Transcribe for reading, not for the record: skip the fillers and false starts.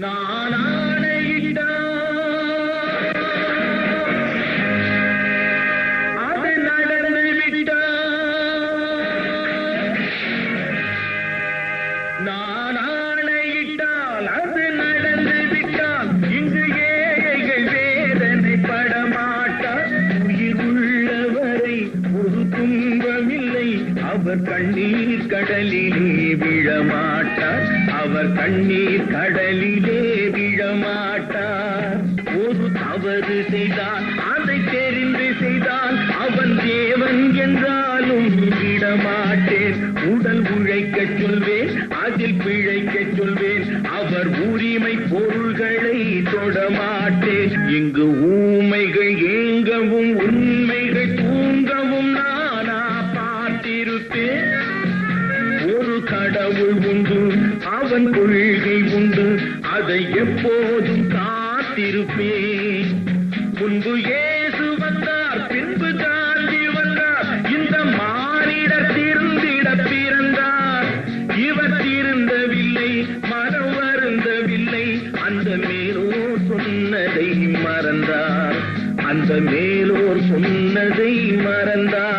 நான் ஆணையிட்டால் அது நடந்து விட்டால், நான் ஆணையிட்டால் அது நடந்து விட்டால், இங்கு ஏழைகள் வேதனை படமாட்டார். உயிர் உள்ளவரை ஒரு துன்பமில்லை, அவர் கண்ணீர் கடலிலே விழமாட்டார், அவர் கண்ணீர் கடலிலே விழமாட்டார். ஒரு தவறு செய்தால் அதை தெரிந்து செய்தால் அவன் தேவன் என்றாலும் விடமாட்டேன். உடல் உழைக்கச் சொல்வேன், அதில் பிழைக்கச் சொல்வேன், அவர் உரிமை பொருள்களை தொடமாட்டேன். இங்கு ஊமைகள் ஏங்கவும் உண்மைகள் தூங்கவும் நானா பார்த்திருப்பேன். ஒரு கடவுள் உண்டு, அவன் கொள்கை உண்டு, அதை எப்போதும் காத்திருப்பேன். முன்பு இயேசு வந்தார், பின்பு காந்தி வந்தார், இந்த மானிடர் திருந்திட பிறந்தார். இவர் திருந்தவில்லை, மனம் வருந்தவில்லை, அந்த மேலோர் சொன்னதை மறந்தார், அந்த மேலோர் சொன்னதை மறந்தார்.